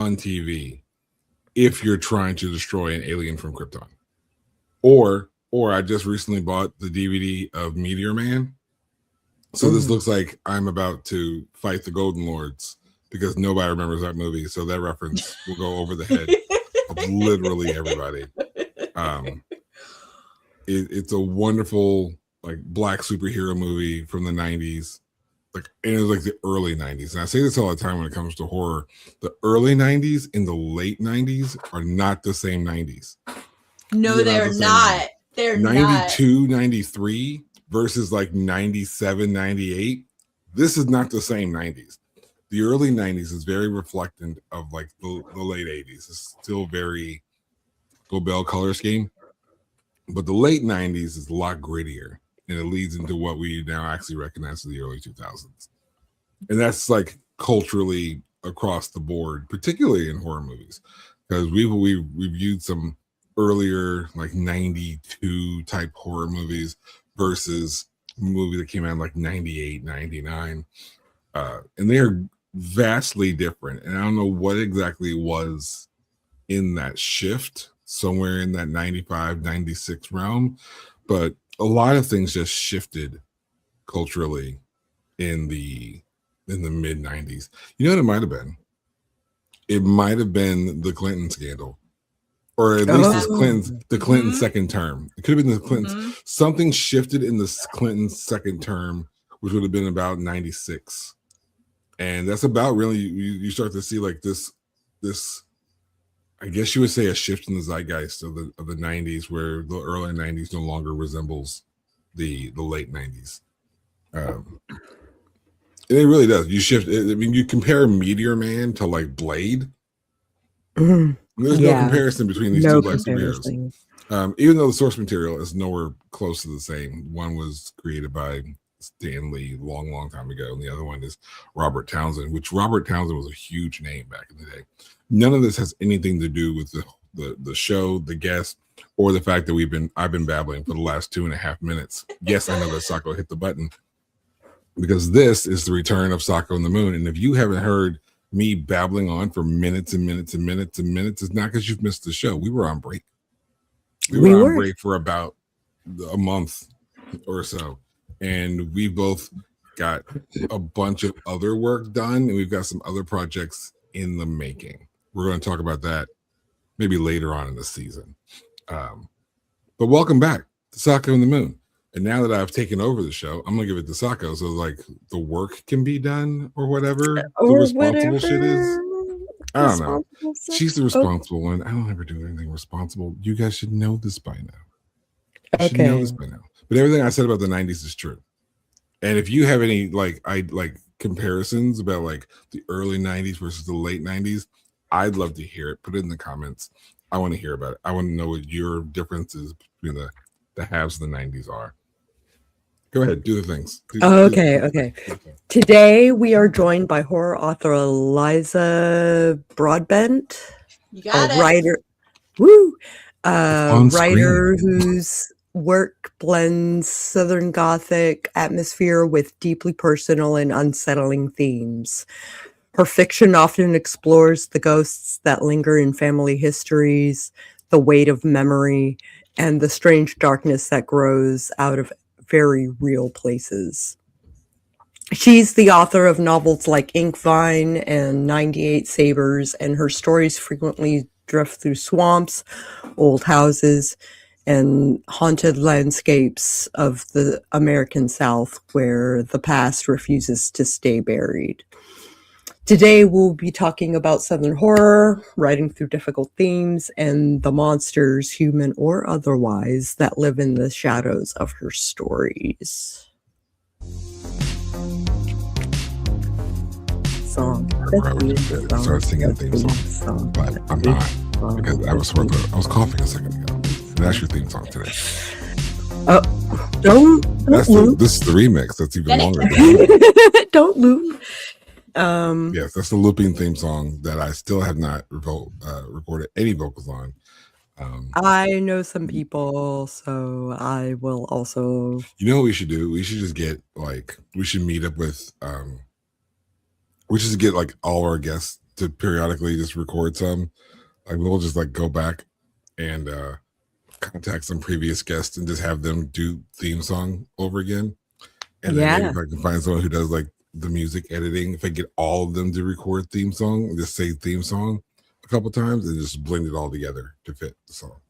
on TV if you're trying to destroy an alien from Krypton. Or I just recently bought the DVD of Meteor Man. So this looks like I'm about to fight the Golden Lords because nobody remembers that movie. So that reference will go over the head of literally everybody. It's a wonderful like black superhero movie from the 90s. And it was like the early 90s. And I say this all the time when it comes to horror. The early 90s and the late 90s are not the same 90s. No, they're not. They're 92, 93 versus like 97, 98. This is not the same 90s. The early 90s is very reflectant of like the late 80s. It's still very Go Bell color scheme. But the late 90s is a lot grittier. And it leads into what we now actually recognize as the early 2000s. And that's like culturally across the board, particularly in horror movies. Because we reviewed some earlier like 92 type horror movies versus a movie that came out in like 98, 99. And they are vastly different. And I don't know what exactly it was in that shift, somewhere in that 95, 96 realm. But a lot of things just shifted culturally in the mid 90s. You know what it might have been? It might have been the Clinton scandal, or at least the Clinton second term. It could have been the Clintons. Something shifted in the Clinton second term, which would have been about 96, and that's about really you start to see like this. I guess you would say a shift in the zeitgeist of the 90s, where the early 90s no longer resembles the late 90s. And it really does. You shift. I mean, you compare Meteor Man to like Blade. There's no comparison between these two black superheroes. Even though the source material is nowhere close to the same. One was created by Stan Lee long time ago, and the other one is Robert Townsend, which Robert Townsend was a huge name back in the day. None of this has anything to do with the show, the guest, or the fact that I've been babbling for the last 2.5 minutes. Yes, I know that Sako hit the button because this is the return of Sako and the Moon. And if you haven't heard me babbling on for minutes and minutes and minutes and minutes, it's not because you've missed the show. We were on break. We were on break for about a month or so. And we both got a bunch of other work done, and we've got some other projects in the making. We're going to talk about that maybe later on in the season. But welcome back to Sako and the Moon. And now that I've taken over the show, I'm going to give it to Sako so like the work can be done or whatever the responsible shit is. I don't know. She's the responsible one. I don't ever do anything responsible. You guys should know this by now. You should know this by now. But everything I said about the 90s is true. And if you have any like comparisons about like the early 90s versus the late 90s, I'd love to hear it. Put it in the comments. I want to hear about it. I want to know what your differences between the halves of the 90s are. Go ahead, do the things. Okay. Today we are joined by horror author Eliza Broadbent. You got a it. Writer whose work blends Southern Gothic atmosphere with deeply personal and unsettling themes. Her fiction often explores the ghosts that linger in family histories, the weight of memory, and the strange darkness that grows out of very real places. She's the author of novels like Inkvine and 98 Sabers, and her stories frequently drift through swamps, old houses, and haunted landscapes of the American South where the past refuses to stay buried. Today, we'll be talking about Southern horror, writing through difficult themes, and the monsters, human or otherwise, that live in the shadows of her stories. Song. I started singing a theme song, but I'm not because I was coughing a second ago. That's your theme song today. Don't loop. This is the remix. That's even longer. Don't loop. Yes, that's the looping theme song that I still have not recorded any vocals on. I know some people, so I will also. You know what we should do? We should just get we should meet up with we should get like all our guests to periodically just record some. Like we'll just like go back and contact some previous guests and just have them do theme song over again. And then maybe if I can find someone who does like the music editing, if I get all of them to record theme song, just say theme song a couple times and just blend it all together to fit the song.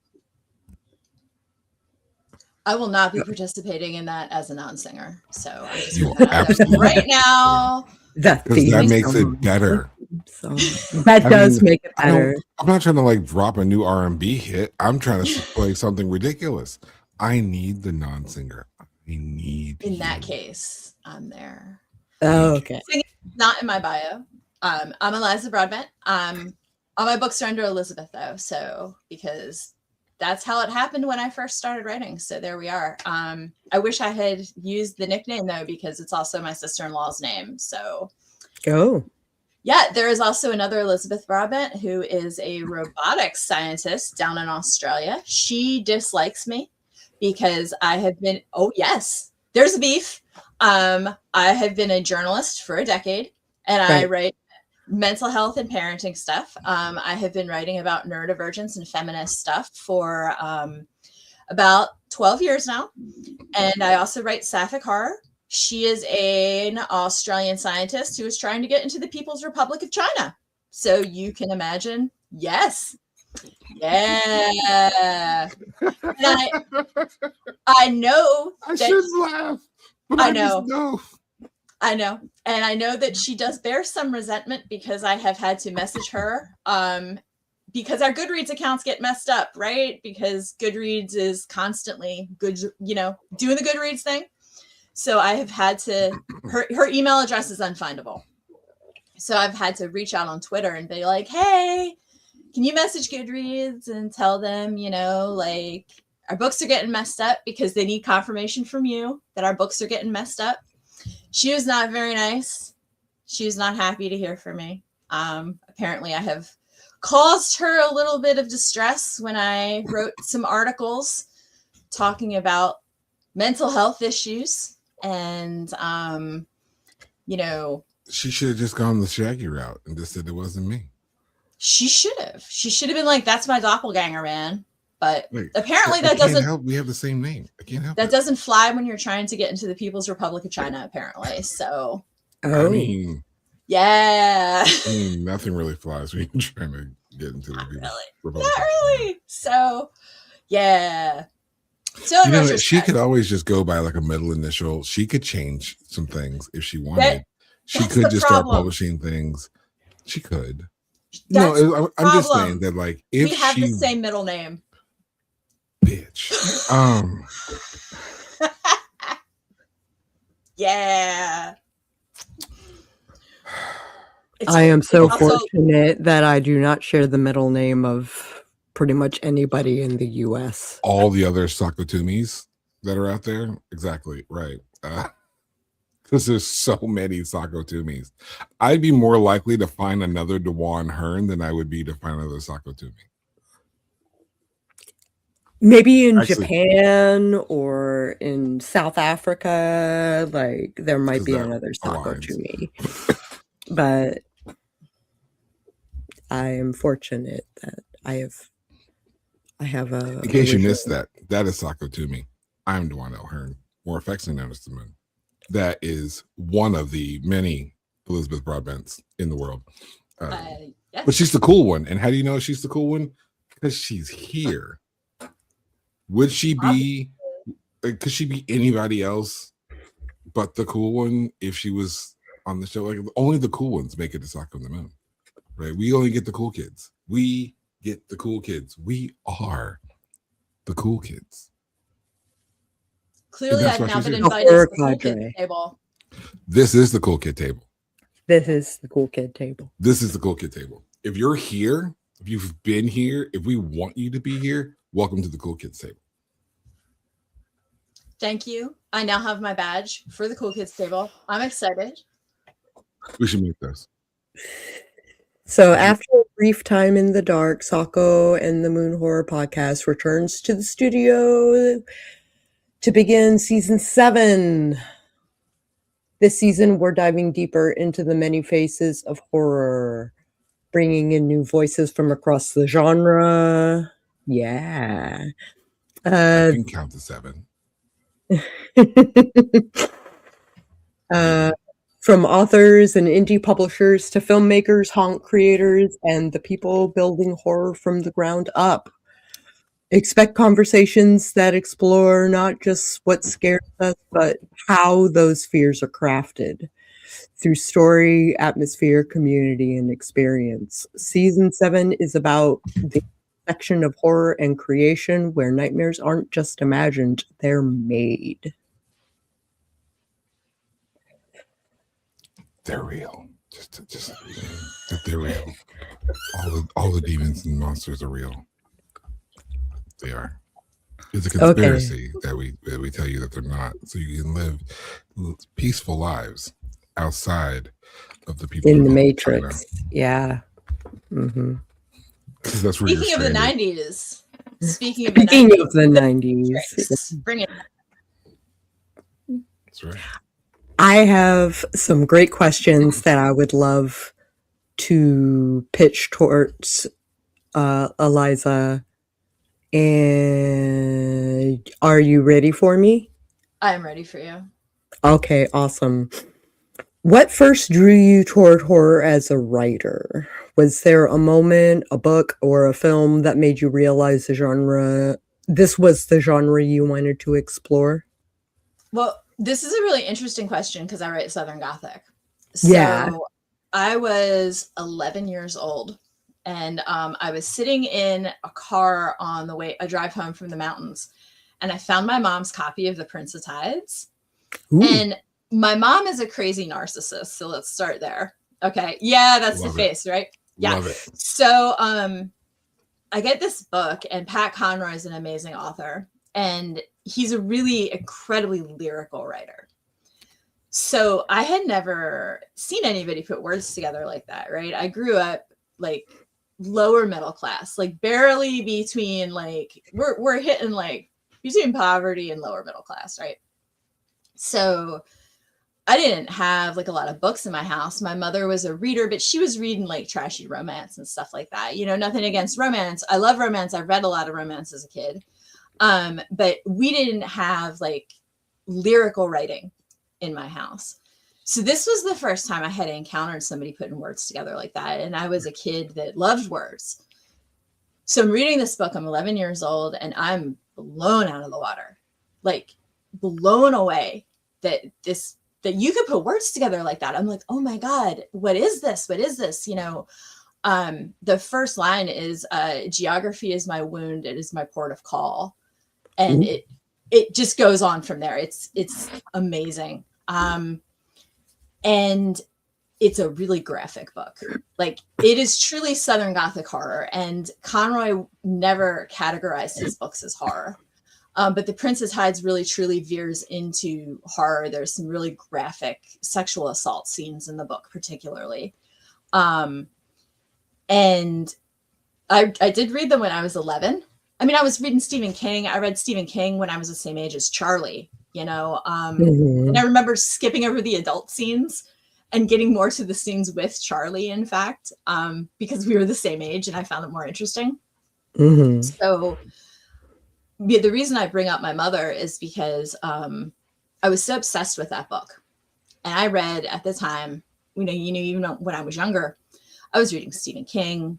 I will not be participating in that as a non-singer. So I'm just You putting that out there absolutely right now. Because that makes it better. So that does make it better. I'm not trying to like drop a new R&B hit. I'm trying to play something ridiculous. I need the non-singer. I need In that case, I'm there. Oh, okay. Singing is not in my bio. I'm Eliza Broadbent. All my books are under Elizabeth though. So because that's how it happened when I first started writing. So there we are. I wish I had used the nickname though, because it's also my sister-in-law's name. So yeah, there is also another Elizabeth Broadbent who is a robotics scientist down in Australia. She dislikes me because I have been, oh yes, there's a beef. I have been a journalist for a decade and I write mental health and parenting stuff. I have been writing about neurodivergence and feminist stuff for about 12 years now. And I also write sapphic horror. She is an Australian scientist who is trying to get into the People's Republic of China. So you can imagine, yes. Yeah. And I know I should laugh, but I know. Just know. I know. And I know that she does bear some resentment because I have had to message her because our Goodreads accounts get messed up, right? Because Goodreads is constantly doing the Goodreads thing. So I have had to, her email address is unfindable. So I've had to reach out on Twitter and be like, hey, can you message Goodreads and tell them, like our books are getting messed up because they need confirmation from you that our books are getting messed up. She was not very nice. She was not happy to hear from me. Apparently I have caused her a little bit of distress when I wrote some articles talking about mental health issues. And, she should have just gone the Shaggy route and just said it wasn't me. She should have. She should have been like, that's my doppelganger, man. But apparently that doesn't help. We have the same name. I can't help that. Doesn't fly when you're trying to get into the People's Republic of China, apparently. So, I mean, yeah. Nothing really flies when you're trying to get into the People's Republic. Not really. So, yeah. So she could always just go by like a middle initial. She could change some things if she wanted. She could just start publishing things. She could. I'm just saying that like if we have the same middle name. Bitch. Yeah. I am so fortunate that I do not share the middle name of pretty much anybody in the US. All the other Sakotumis that are out there. Exactly. Right. Because there's so many Sakotumis. I'd be more likely to find another Dewan Hearn than I would be to find another Sakotumi. Maybe in Japan or in South Africa, like there might be another Sakotumi. But I am fortunate that I have a. In case you missed that is Sakotumi. I'm Dewan L. Hearn, more affectionately known as the Moon. That is one of the many Elizabeth Broadbents in the world. Yes. But she's the cool one. And how do you know she's the cool one? Because she's here. Would she be, could she be anybody else but the cool one if she was on the show? Like only the cool ones make it to Sako and the Moon, right? We only get the cool kids. We get the cool kids. We are the cool kids. Clearly, I've now been invited to the cool kid table. This is the cool kid table. This is the cool kid table. This is the cool kid table. If you're here, if you've been here, if we want you to be here, welcome to the cool kids table. Thank you. I now have my badge for the cool kids table. I'm excited. We should make this. So after a brief time in the dark, Sako and the Moon Horror Podcast returns to the studio to begin season 7. This season, we're diving deeper into the many faces of horror. bringing in new voices from across the genre. Yeah. I can count to 7. From authors and indie publishers to filmmakers, haunt creators, and the people building horror from the ground up. Expect conversations that explore not just what scares us, but how those fears are crafted through story, atmosphere, community, and experience. Season 7 is about the section of horror and creation where nightmares aren't just imagined, they're made. They're real. Just they're real. All the demons and monsters are real. They are. It's a conspiracy that we tell you that they're not, so you can live peaceful lives outside of the people in the Matrix. Yeah. Mm-hmm. That's speaking of the 90s. Speaking of the 90s. Bring it. That's right. I have some great questions that I would love to pitch towards Eliza. And are you ready for me? I am ready for you. Okay, awesome. What first drew you toward horror as a writer? Was there a moment, a book, or a film that made you realize this was the genre you wanted to explore? Well, this is a really interesting question because I write Southern Gothic. So Yeah. I was 11 years old, and I was sitting in a car on a drive home from the mountains, and I found my mom's copy of The Prince of Tides. Ooh. And my mom is a crazy narcissist, so let's start there. Okay. Yeah, that's the face, right? Yeah. Love it. So I get this book, and Pat Conroy is an amazing author, and he's a really incredibly lyrical writer. So I had never seen anybody put words together like that, right? I grew up like lower middle class, like barely between we're hitting like between poverty and lower middle class, right? So I didn't have like a lot of books in my house. My mother was a reader, but she was reading like trashy romance and stuff like that. You know, nothing against romance. I love romance. I read a lot of romance as a kid. But we didn't have like lyrical writing in my house. So this was the first time I had encountered somebody putting words together like that. And I was a kid that loved words. So I'm reading this book. I'm 11 years old, and I'm blown out of the water, like blown away that you could put words together like that. I'm like, oh my God, what is this? What is this? You know, the first line is geography is my wound. It is my port of call. And it just goes on from there. It's amazing. And it's a really graphic book. Like, it is truly Southern Gothic horror. And Conroy never categorized his books as horror. But The Prince of Tides really truly veers into horror. There's some really graphic sexual assault scenes in the book, particularly. And I did read them when I was 11. I mean, I was reading Stephen King. I read Stephen King when I was the same age as Charlie, you know. And I remember skipping over the adult scenes and getting more to the scenes with Charlie, in fact, because we were the same age and I found it more interesting. So the reason I bring up my mother is because I was so obsessed with that book. And I read at the time, even when I was younger, I was reading Stephen King.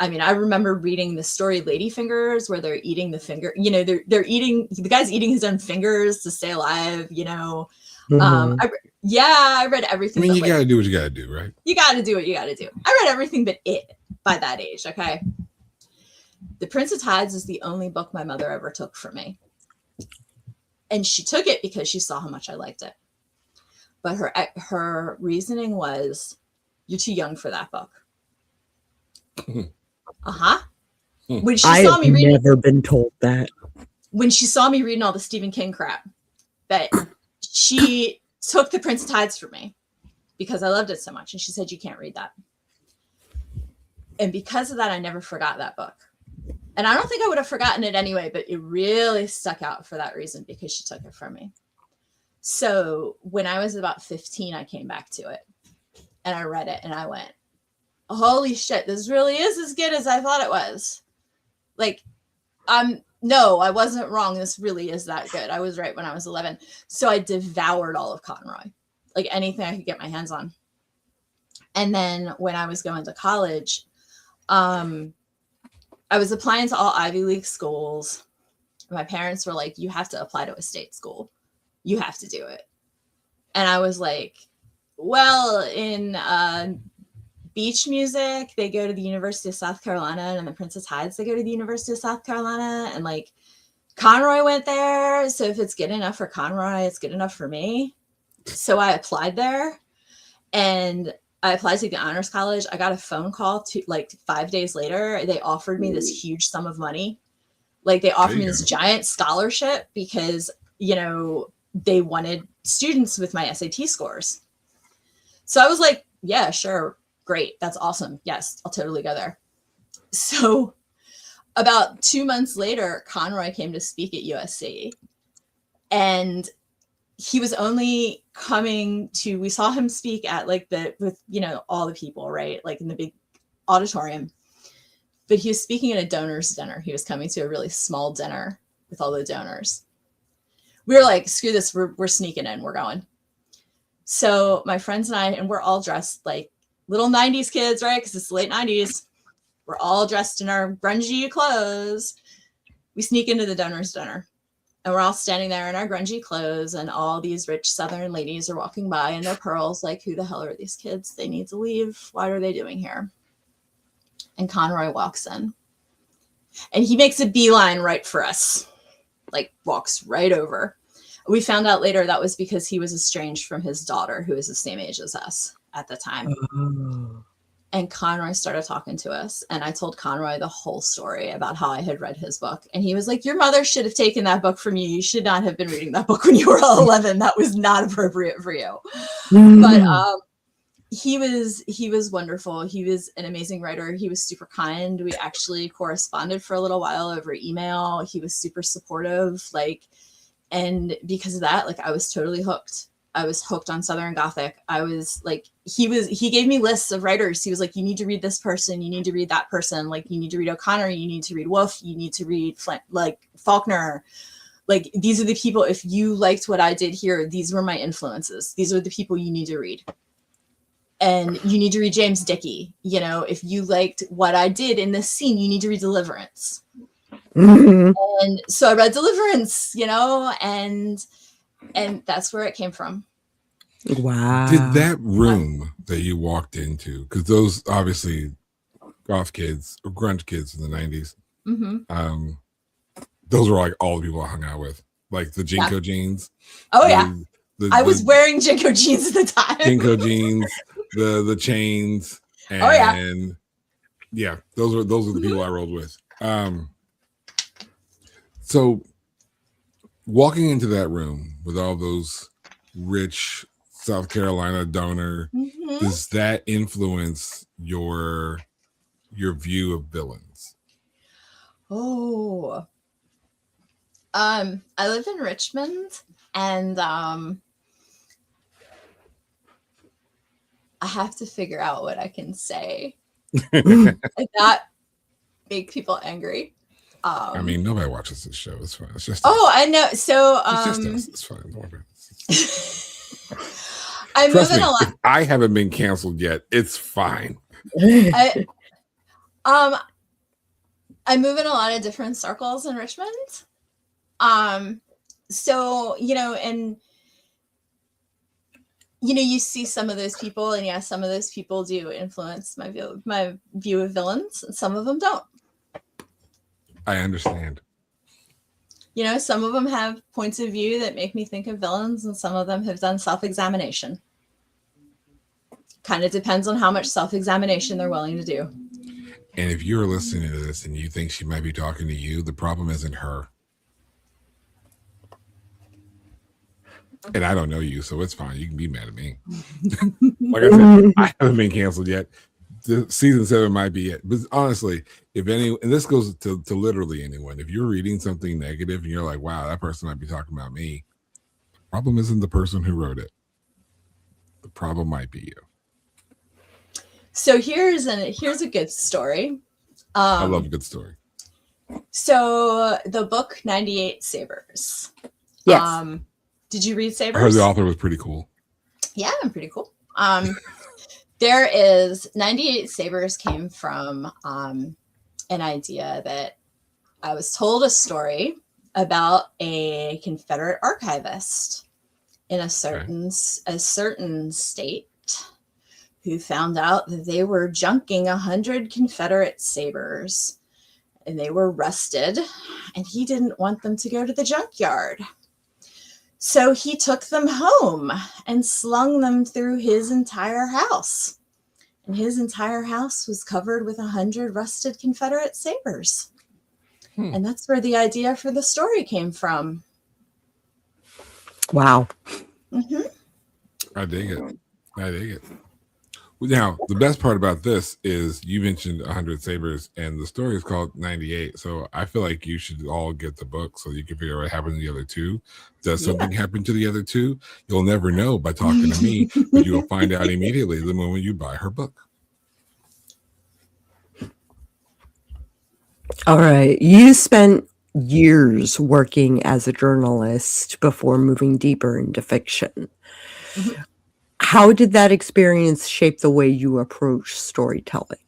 I mean, I remember reading the story Ladyfingers, where they're eating the finger, you know, they're eating, the guy's eating his own fingers to stay alive, you know. I read everything. I mean, you got to do what you got to do, right? You got to do what you got to do. I read everything but it by that age, okay? The Prince of Tides is the only book my mother ever took from me. And she took it because she saw how much I liked it. But her reasoning was, you're too young for that book. When she saw me reading, never been told that. When she saw me reading all the Stephen King crap, that she took The Prince of Tides for me because I loved it so much. And she said, you can't read that. And because of that, I never forgot that book. And I don't think I would have forgotten it anyway, but it really stuck out for that reason, because she took it from me. So when I was about 15, I came back to it and I read it and I went, holy shit, this really is as good as I thought it was. Like, no, I wasn't wrong. This really is that good. I was right when I was 11. So I devoured all of Conroy, like anything I could get my hands on. And then when I was going to college, I was applying to all Ivy League schools. My parents were like, you have to apply to a state school. You have to do it. And I was like, well, in beach music, they go to the University of South Carolina, and in the Princess Hides, they go to the University of South Carolina. And like Conroy went there. So if it's good enough for Conroy, it's good enough for me. So I applied there, and I applied to the honors college. I got a phone call to like 5 days later. They offered me this huge sum of money. Like they offered me this giant scholarship because, you know, they wanted students with my SAT scores. So I was like, yeah, sure. Great. That's awesome. Yes, I'll totally go there. So about 2 months later, Conroy came to speak at USC, and he was only coming to, we saw him speak at like with, you know, all the people, right? Like in the big auditorium, but he was speaking at a donors dinner. He was coming to a really small dinner with all the donors. We were like, screw this. We're sneaking in. We're going. So my friends and I, and we're all dressed like little 90s kids, right? Because it's the late 90s. We're all dressed in our grungy clothes. We sneak into the donors dinner, and we're all standing there in our grungy clothes, and all these rich Southern ladies are walking by in their pearls like, who the hell are these kids? They need to leave. What are they doing here? And Conroy walks in, and he makes a beeline right for us, like walks right over. We found out later that was because he was estranged from his daughter, who is the same age as us at the time. Oh. And Conroy started talking to us, and I told Conroy the whole story about how I had read his book. And he was like, your mother should have taken that book from you. You should not have been reading that book when you were 11. That was not appropriate for you. But he was wonderful. He was an amazing writer. He was super kind. We actually corresponded for a little while over email. He was super supportive. Like, and because of that, like I was totally hooked. I was hooked on Southern Gothic. I was like, he gave me lists of writers. He was like, you need to read this person. You need to read that person. Like, you need to read O'Connor. You need to read Wolfe. You need to read Faulkner. Like, these are the people, if you liked what I did here, these were my influences. These are the people you need to read. And you need to read James Dickey. You know, if you liked what I did in this scene, you need to read Deliverance. And so I read Deliverance, you know, and that's where it came from. Wow. Did that room that you walked into, because those obviously goth kids or grunge kids in the 90s, those were like all the people I hung out with, like the Jinko jeans. Oh yeah. I was wearing Jinko jeans at the time. Jinko jeans, the chains, and yeah, those are the people I rolled with. So walking into that room with all those rich South Carolina donor, does that influence your view of villains? Oh, I live in Richmond, and I have to figure out what I can say and not make people angry. I mean, nobody watches this show. It's fine. It's just I know. So it's just us. It's fine. Don't worry about it. I'm Trust moving me, a lot. if I haven't been canceled yet. It's fine. I move in a lot of different circles in Richmond. So, you know, and you know, you see some of those people, and yeah, some of those people do influence my view of villains, and some of them don't. I understand. You know, some of them have points of view that make me think of villains, and some of them have done self-examination. Kind of depends on how much self-examination they're willing to do. And if you're listening to this and you think she might be talking to you, the problem isn't her. And I don't know you, so it's fine. You can be mad at me. Like I said, I haven't been canceled yet. The season 7 might be it. But honestly, if any, and this goes to literally anyone, if you're reading something negative and you're like, wow, that person might be talking about me, the problem isn't the person who wrote it. The problem might be you. So here's a good story. I love a good story. So the book 98 Sabers. Yes. Did you read Sabers? I heard the author was pretty cool. Yeah, I'm pretty cool. There is 98 Sabers came from an idea that I was told a story about a Confederate archivist in a certain state who found out that they were junking 100 Confederate sabers and they were rusted, and he didn't want them to go to the junkyard. So he took them home and slung them through his entire house. And his entire house was covered with 100 rusted Confederate sabers. And that's where the idea for the story came from. Wow. Mm-hmm. I dig it. Now, the best part about this is you mentioned 100 Sabers, and the story is called 98. So I feel like you should all get the book so you can figure out what happened to the other two. Does something happen to the other two? You'll never know by talking to me, but you'll find out immediately the moment you buy her book. All right. You spent years working as a journalist before moving deeper into fiction. Mm-hmm. How did that experience shape the way you approach storytelling?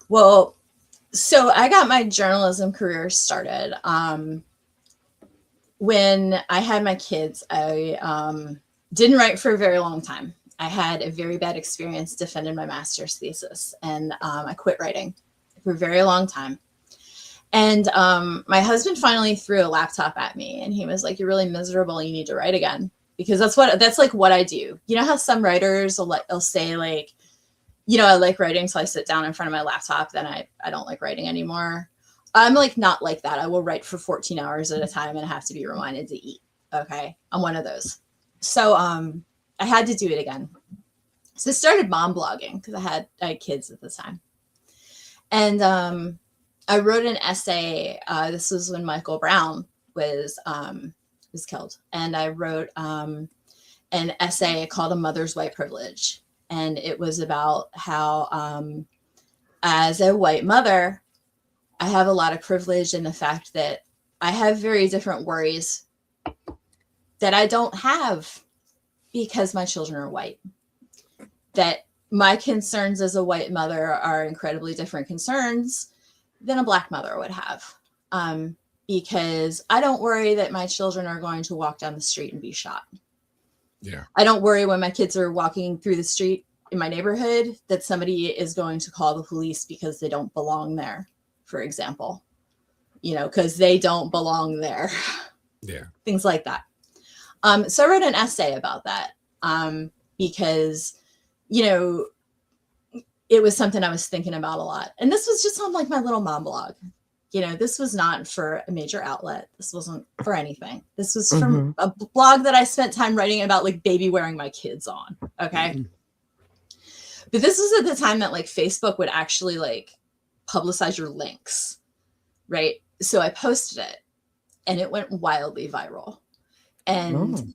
Well, so I got my journalism career started when I had my kids. I didn't write for a very long time. I had a very bad experience defending my master's thesis, and I quit writing for a very long time. And my husband finally threw a laptop at me, and he was like, "You're really miserable. You need to write again." Because that's like what I do. You know how some writers will say like, you know, I like writing, so I sit down in front of my laptop, then I don't like writing anymore. I'm like not like that. I will write for 14 hours at a time and I have to be reminded to eat. Okay. I'm one of those. So I had to do it again. So I started mom blogging because I had kids at the time. And I wrote an essay. This was when Michael Brown was killed. And I wrote an essay called A Mother's White Privilege. And it was about how, as a white mother, I have a lot of privilege in the fact that I have very different worries that I don't have because my children are white. That my concerns as a white mother are incredibly different concerns than a Black mother would have. Because I don't worry that my children are going to walk down the street and be shot. Yeah. I don't worry when my kids are walking through the street in my neighborhood that somebody is going to call the police because they don't belong there, for example, you know, because they don't belong there. Yeah. Things like that. So I wrote an essay about that because, you know, it was something I was thinking about a lot. And this was just on like my little mom blog. You know, this was not for a major outlet. This wasn't for anything. This was from a blog that I spent time writing about like baby wearing my kids on. Okay. But this was at the time that like Facebook would actually like publicize your links. Right. So I posted it and it went wildly viral. And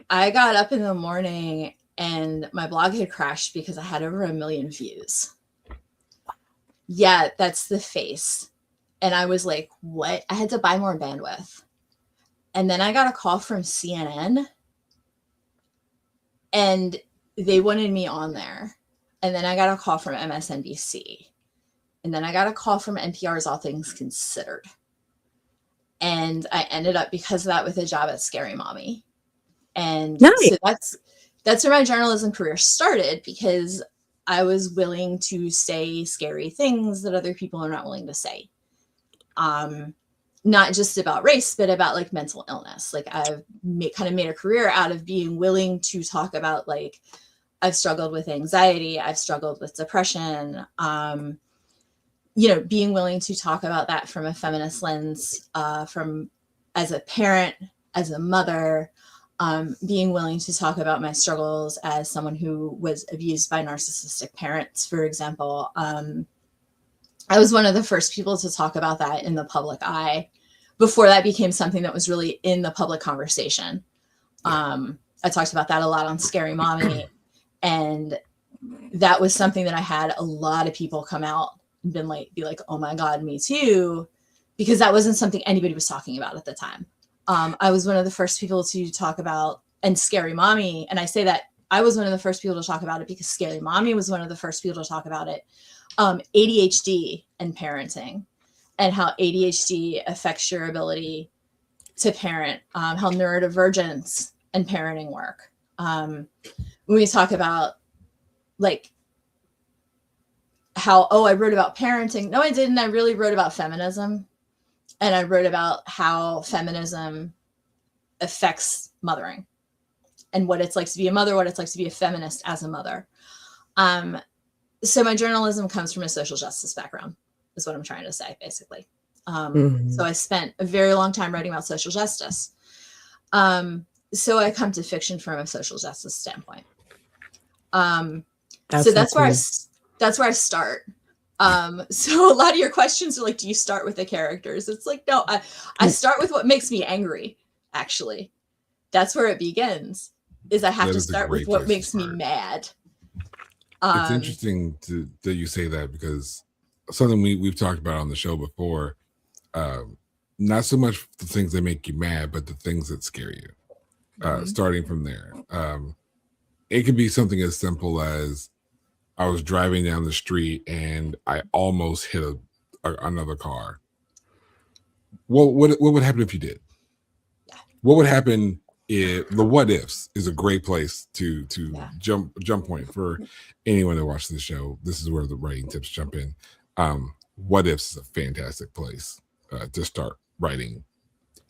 I got up in the morning and my blog had crashed because I had over 1 million views. Yeah, that's the face. And I was like, what? I had to buy more bandwidth. And then I got a call from CNN and they wanted me on there. And then I got a call from MSNBC. And then I got a call from NPR's All Things Considered. And I ended up, because of that, with a job at Scary Mommy. And so that's where my journalism career started, because I was willing to say scary things that other people are not willing to say. Not just about race, but about like mental illness. Like I've kind of made a career out of being willing to talk about, like, I've struggled with anxiety. I've struggled with depression. You know, being willing to talk about that from a feminist lens, from as a parent, as a mother, being willing to talk about my struggles as someone who was abused by narcissistic parents, for example. I was one of the first people to talk about that in the public eye before that became something that was really in the public conversation. I talked about that a lot on Scary Mommy. And that was something that I had a lot of people come out and be like, oh my God, me too. Because that wasn't something anybody was talking about at the time. I was one of the first people to talk about, and Scary Mommy. And I say that I was one of the first people to talk about it because Scary Mommy was one of the first people to talk about it. ADHD and parenting, and how ADHD affects your ability to parent, how neurodivergence and parenting work. When we talk about like how, I wrote about parenting. No, I didn't. I really wrote about feminism. And I wrote about how feminism affects mothering and what it's like to be a mother, what it's like to be a feminist as a mother. So my journalism comes from a social justice background, is what I'm trying to say, basically. So I spent a very long time writing about social justice. So I come to fiction from a social justice standpoint. So that's where I start. So a lot of your questions are like, do you start with the characters? It's like, no, I start with what makes me angry, actually. That's where it begins, is I have to start with what makes me mad. It's interesting that you say that, because something we've talked about on the show before, not so much the things that make you mad, but the things that scare you. Starting from there. It could be something as simple as I was driving down the street and I almost hit another car. What would happen if you did? What would happen if the what ifs is a great place to jump point for anyone that watches the show. This is where the writing tips jump in. What ifs is a fantastic place to start writing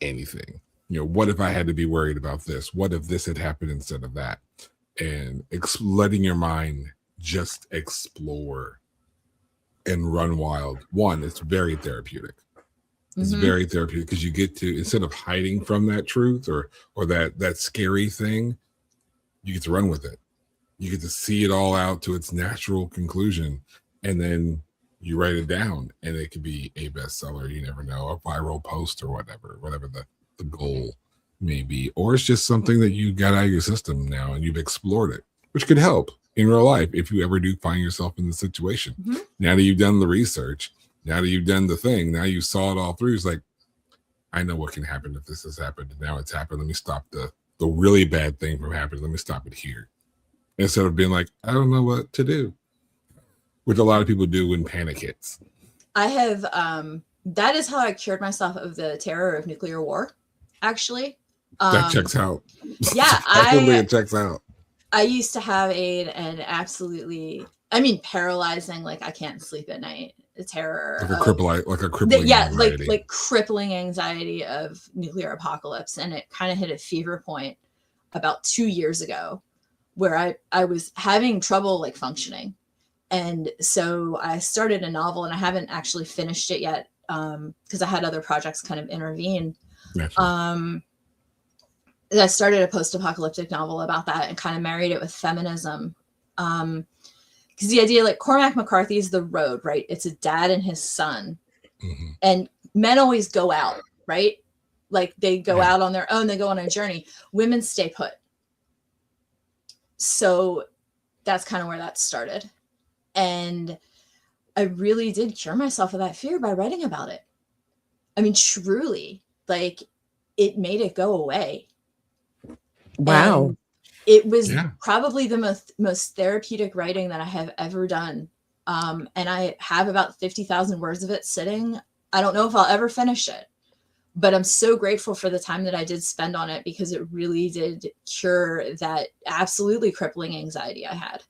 anything. What if I had to be worried about this? What if this had happened instead of that? And letting your mind just explore and run wild. One, it's very therapeutic. It's very therapeutic because you get to, instead of hiding from that truth or that scary thing, you get to run with it. You get to see it all out to its natural conclusion, and then you write it down, and it could be a bestseller. You never know, a viral post or whatever the goal may be, or it's just something that you got out of your system now and you've explored it, which could help in real life if you ever do find yourself in the situation. Now that you've done the research, now that you've done the thing, now you saw it all through, it's like, I know what can happen if this has happened, and now it's happened. Let me stop the really bad thing from happening. Let me stop it here. Instead of being like, I don't know what to do, which a lot of people do when panic hits. I have, that is how I cured myself of the terror of nuclear war, actually. That checks out. Yeah, it checks out. I used to have an absolutely, paralyzing, like I can't sleep at night, the terror. Like a crippling anxiety. like crippling anxiety of nuclear apocalypse. And it kind of hit a fever point about 2 years ago where I was having trouble like functioning. And so I started a novel, and I haven't actually finished it yet because I had other projects kind of intervene. I started a post-apocalyptic novel about that and kind of married it with feminism. Because the idea, like Cormac McCarthy's The Road, right? It's a dad and his son. And men always go out, right? Like they go out on their own, they go on a journey. Women stay put. So that's kind of where that started. And I really did cure myself of that fear by writing about it. Truly, like it made it go away. Wow. And it was probably the most therapeutic writing that I have ever done. And I have about 50,000 words of it sitting. I don't know if I'll ever finish it, but I'm so grateful for the time that I did spend on it, because it really did cure that absolutely crippling anxiety I had.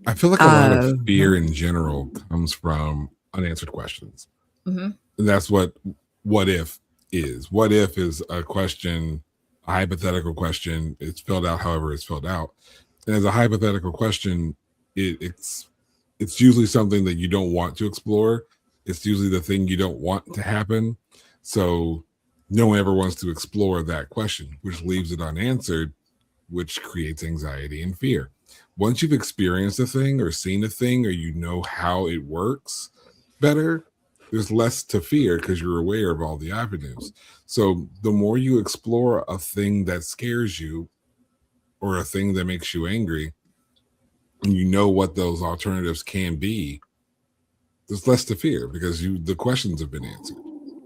I feel like a lot of fear in general comes from unanswered questions. And that's what if is. What if is a question, a hypothetical question. It's filled out however it's filled out. And as a hypothetical question, it's usually something that you don't want to explore. It's usually the thing you don't want to happen. So no one ever wants to explore that question, which leaves it unanswered, which creates anxiety and fear. Once you've experienced a thing or seen a thing, or you know how it works better, there's less to fear because you're aware of all the avenues. So the more you explore a thing that scares you or a thing that makes you angry, and you know what those alternatives can be, there's less to fear because the questions have been answered.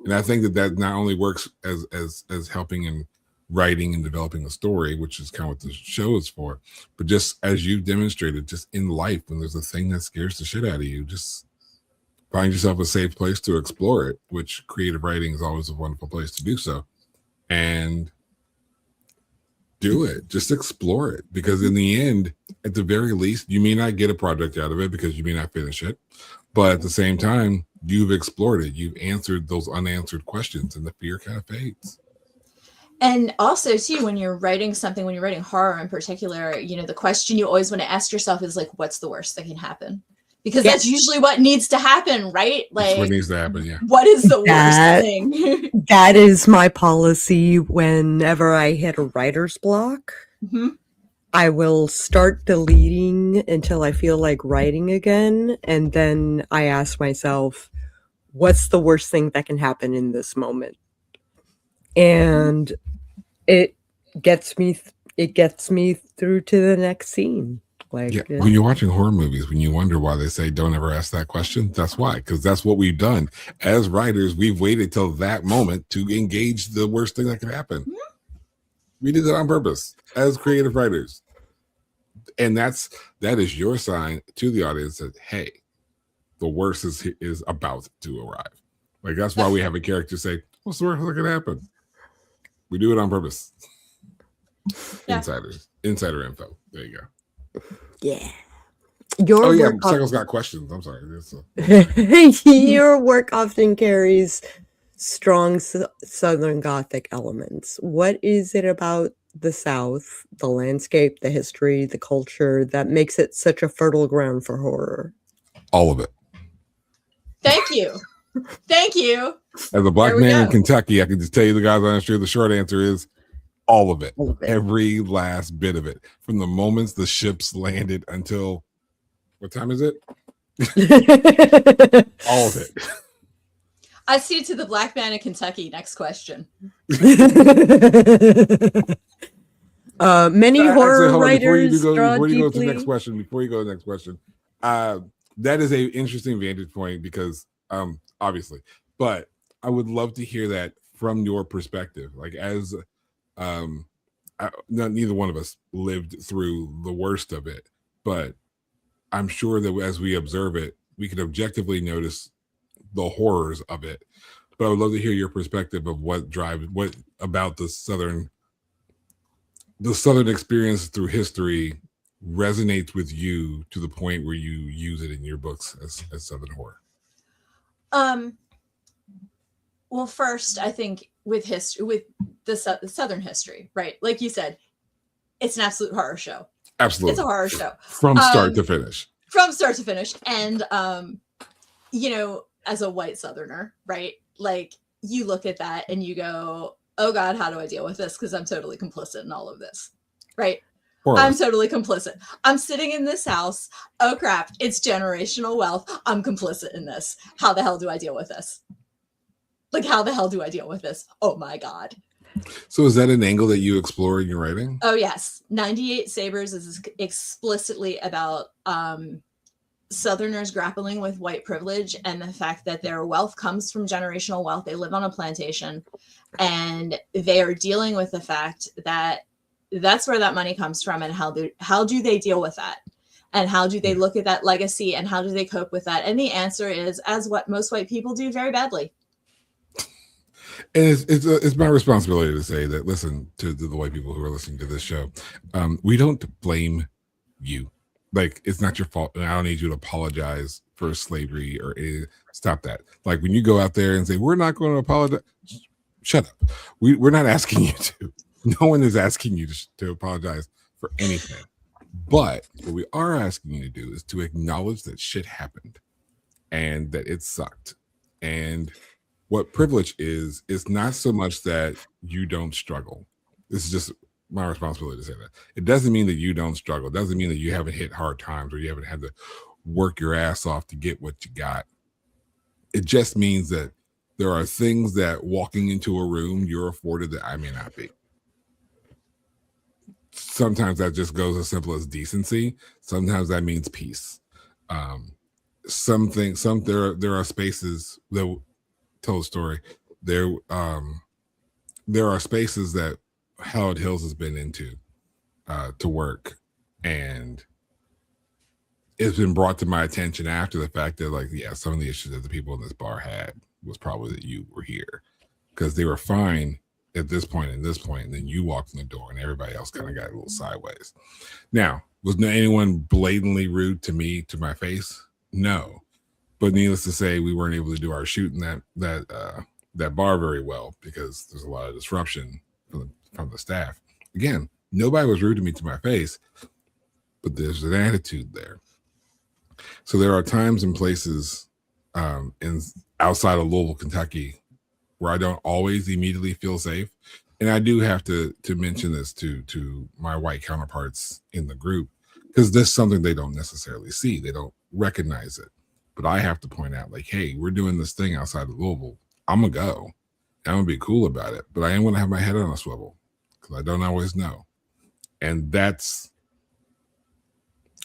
And I think that not only works as helping in writing and developing a story, which is kind of what the show is for, but just as you've demonstrated, just in life, when there's a thing that scares the shit out of you, just find yourself a safe place to explore it, which creative writing is always a wonderful place to do so. And do it. Just explore it. Because in the end, at the very least, you may not get a project out of it because you may not finish it. But at the same time, you've explored it. You've answered those unanswered questions, and the fear kind of fades. And also, too, when you're writing something, when you're writing horror in particular, you know, the question you always want to ask yourself is like, what's the worst that can happen? Because that's usually what needs to happen, right? Like, that's what needs to happen, yeah. What is the worst thing? That is my policy whenever I hit a writer's block. Mm-hmm. I will start deleting until I feel like writing again. And then I ask myself, what's the worst thing that can happen in this moment? And it gets me through to the next scene. Like, yeah, when you're watching horror movies, when you wonder why they say don't ever ask that question, that's why, because that's what we've done as writers. We've waited till that moment to engage the worst thing that can happen. Mm-hmm. We did it on purpose as creative writers, and that is your sign to the audience that, hey, the worst is about to arrive. Like, that's why we have a character say, what's the worst that can happen? We do it on purpose. Yeah. Insider info. There you go. Yeah. Sako's got questions. I'm sorry. Your work often carries strong Southern Gothic elements. What is it about the South, the landscape, the history, the culture that makes it such a fertile ground for horror? All of it. Thank you. Thank you. As a black man in Kentucky, I can just tell you the guys on the street, the short answer is all of it. Every last bit of it. From the moments the ships landed until, what time is it? All of it. I see to the black man in Kentucky. Next question. Many horror writers before you go to the next question, that is a interesting vantage point because obviously, but I would love to hear that from your perspective. Like, as neither one of us lived through the worst of it, but I'm sure that as we observe it, we could objectively notice the horrors of it. But I would love to hear your perspective of what about the Southern experience through history resonates with you to the point where you use it in your books as Southern horror. Well, first, I think with the Southern history, right? Like you said, it's an absolute horror show. Absolutely. It's a horror show. From start to finish. From start to finish. And, as a white Southerner, right? Like, you look at that and you go, oh God, how do I deal with this? Because I'm totally complicit in all of this, right? I'm totally complicit. I'm sitting in this house. Oh crap, it's generational wealth. I'm complicit in this. How the hell do I deal with this? Like, how the hell do I deal with this? Oh my God. So is that an angle that you explore in your writing? Oh yes. 98 Sabers is explicitly about Southerners grappling with white privilege and the fact that their wealth comes from generational wealth. They live on a plantation and they are dealing with the fact that that's where that money comes from, and how do they deal with that, and how do they look at that legacy, and how do they cope with that? And the answer is, as what most white people do, very badly. And it's my responsibility to say that, listen, to the white people who are listening to this show, we don't blame you. Like, it's not your fault, and I don't need you to apologize for slavery or stop that. Like, when you go out there and say, we're not going to apologize, shut up. We're not asking you to. No one is asking you to apologize for anything. But what we are asking you to do is to acknowledge that shit happened and that it sucked. And what privilege is not so much that you don't struggle. This is just my responsibility to say that. It doesn't mean that you don't struggle. It doesn't mean that you haven't hit hard times or you haven't had to work your ass off to get what you got. It just means that there are things that walking into a room you're afforded that I may not be. sometimes that just goes as simple as decency. Sometimes that means peace. There are spaces that will tell a story. There are spaces that Howard Hills has been into to work, and it's been brought to my attention after the fact that, like, yeah, some of the issues that the people in this bar had was probably that you were here, because they were fine at this point and this point, and then you walked in the door and everybody else kind of got a little sideways. Now, was anyone blatantly rude to me to my face? No, but needless to say, we weren't able to do our shoot in that bar very well because there's a lot of disruption from the staff. Again, nobody was rude to me to my face, but there's an attitude there. So there are times and places outside of Louisville, Kentucky, where I don't always immediately feel safe. And I do have to mention this to my white counterparts in the group, because this is something they don't necessarily see. They don't recognize it. But I have to point out, like, hey, we're doing this thing outside of Louisville. I'm going to go. I'm going to be cool about it. But I am going to have my head on a swivel because I don't always know. And I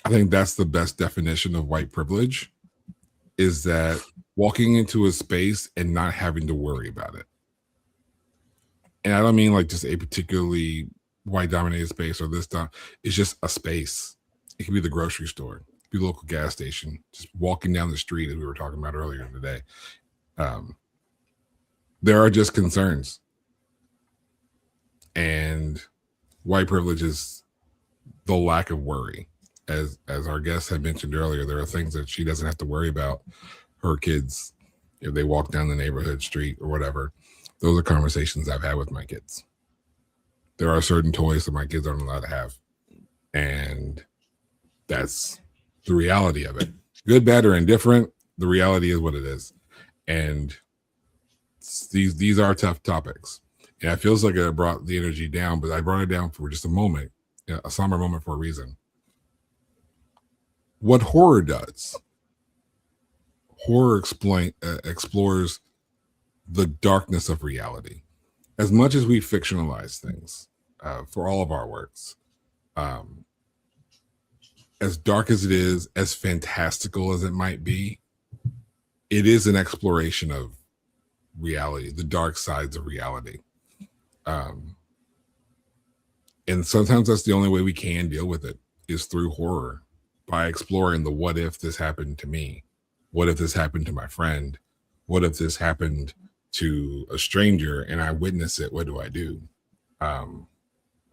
think that's the best definition of white privilege, is that walking into a space and not having to worry about it. And I don't mean like just a particularly white dominated space or this stuff. It's just a space. It could be the grocery store, it could be the local gas station, just walking down the street, as we were talking about earlier today. There are just concerns. And white privilege is the lack of worry. As our guest had mentioned earlier, there are things that she doesn't have to worry about her kids if they walk down the neighborhood street or whatever. Those are conversations I've had with my kids. There are certain toys that my kids aren't allowed to have. And that's the reality of it. Good, bad, or indifferent, the reality is what it is. And these are tough topics. And it feels like I brought the energy down, but I brought it down for just a moment, a somber moment for a reason. What horror does, horror explores the darkness of reality. As much as we fictionalize things for all of our works, as dark as it is, as fantastical as it might be, it is an exploration of reality, the dark sides of reality. And sometimes that's the only way we can deal with it, is through horror, by exploring the what if this happened to me? What if this happened to my friend? What if this happened to a stranger and I witness it? What do I do?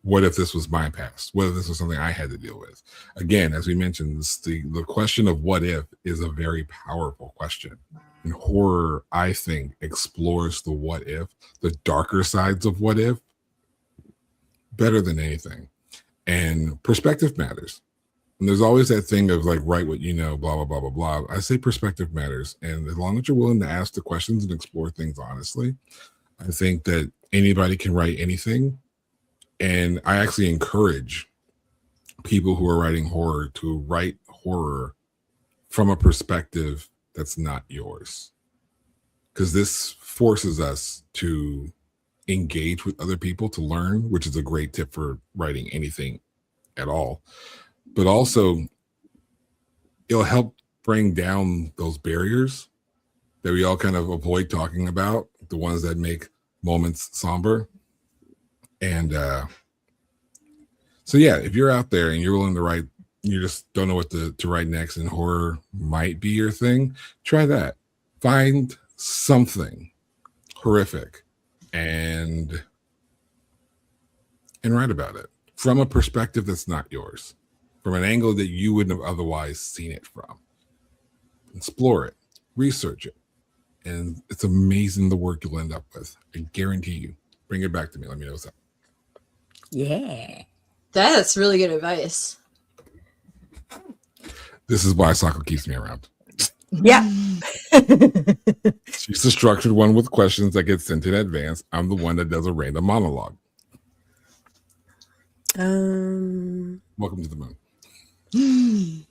What if this was my past? What if this was something I had to deal with? Again, as we mentioned, the question of what if is a very powerful question. And horror, I think, explores the what if, the darker sides of what if, better than anything. And perspective matters. And there's always that thing of like, write what you know, blah, blah, blah, blah, blah. I say perspective matters. And as long as you're willing to ask the questions and explore things honestly, I think that anybody can write anything. And I actually encourage people who are writing horror to write horror from a perspective that's not yours. Because this forces us to engage with other people, to learn, which is a great tip for writing anything at all. But also, it'll help bring down those barriers that we all kind of avoid talking about, the ones that make moments somber. And so, yeah, if you're out there and you're willing to write, you just don't know what to write next, and horror might be your thing, try that. Find something horrific and write about it from a perspective that's not yours, from an angle that you wouldn't have otherwise seen it from. Explore it, research it, and it's amazing the work you'll end up with. I guarantee you. Bring it back to me. Let me know what's up. Yeah. That's really good advice. This is why Sako keeps me around. Yeah. She's the structured one with questions that get sent in advance. I'm the one that does a random monologue. Welcome to the moon.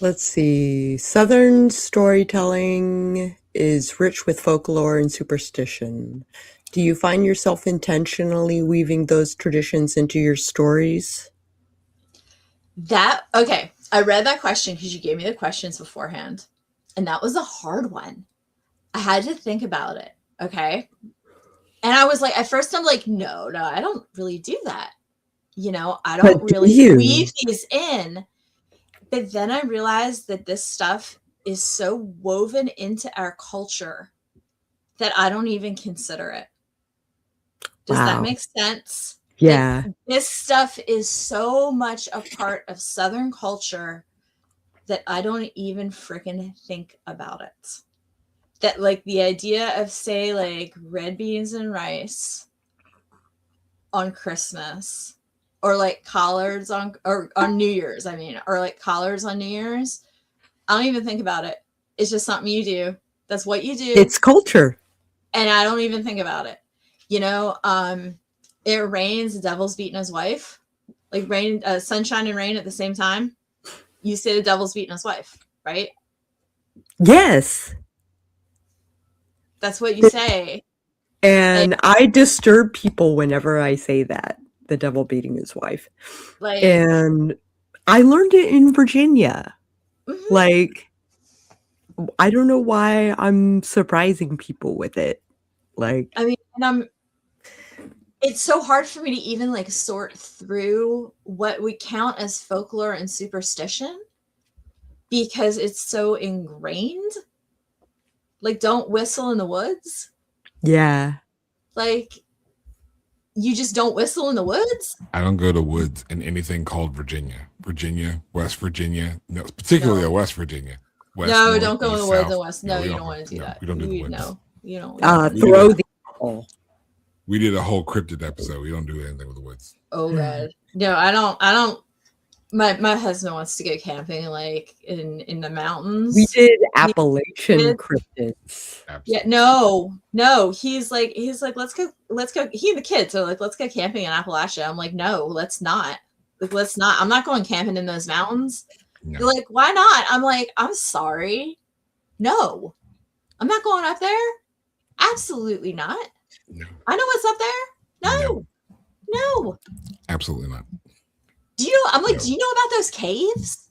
Let's see. Southern storytelling is rich with folklore and superstition. Do you find yourself intentionally weaving those traditions into your stories? Okay, I read that question because you gave me the questions beforehand, and that was a hard one. I had to think about it. Okay. And I was like, at first I'm like, no, I don't really do that. I don't really weave these in. But then I realized that this stuff is so woven into our culture that I don't even consider it. Does that make sense? Yeah. Like, this stuff is so much a part of Southern culture that I don't even freaking think about it. That, like, the idea of, say, like, red beans and rice on Christmas, or like collards on New Year's, or like collards on New Year's, I don't even think about it. It's just something you do. That's what you do. It's culture. And I don't even think about it. It rains, the devil's beating his wife. Like sunshine and rain at the same time. You say the devil's beating his wife, right? Yes. That's what you say. And I disturb people whenever I say that, the devil beating his wife. And I learned it in Virginia. Mm-hmm. Like, I don't know why I'm surprising people with it. Like, it's so hard for me to even like sort through what we count as folklore and superstition because it's so ingrained. Like, don't whistle in the woods. Yeah. Like, you just don't whistle in the woods? I don't go to woods in anything called Virginia. Virginia, West Virginia, no, particularly West Virginia. West, no, North, don't go in the woods in West. No, you don't want to do that. We don't do the woods. No, you don't. Throw the apple. We did a whole cryptid episode. We don't do anything with the woods. Oh, God. No, I don't. My husband wants to go camping, like in the mountains. We did Appalachian cryptids. Yeah, no. He's like, let's go. He and the kids are like, let's go camping in Appalachia. I'm like, no, let's not. Like, let's not. I'm not going camping in those mountains. No. They're like, why not? I'm like, I'm sorry. No, I'm not going up there. Absolutely not. No. I know what's up there. No. Absolutely not. Do you know? I'm like, do you know about those caves?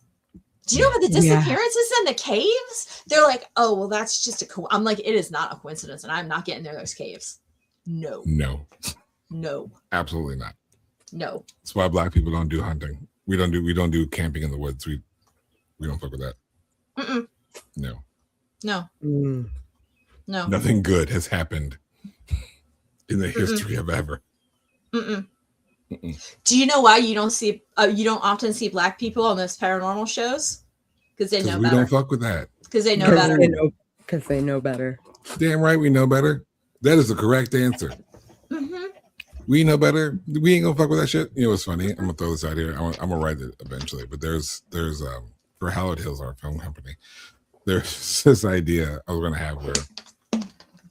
Do you know about the disappearances in the caves? They're like, oh, well, that's just I'm like, it is not a coincidence, and I'm not getting near those caves. No. Absolutely not. No. That's why Black people don't do hunting. We don't do camping in the woods. We don't fuck with that. Mm-mm. No. Mm. No. Nothing good has happened in the history of ever. Mm-mm. Mm-mm. Do you know why you don't often see Black people on those paranormal shows? Because they know better. We don't fuck with that. Because they know better. Because they know better. Damn right we know better. That is the correct answer. Mm-hmm. We know better. We ain't gonna fuck with that shit. You know what's funny? I'm gonna throw this out here. I'm gonna write it eventually. But there's for Hallowed Hills, our film company, there's this idea I was gonna have where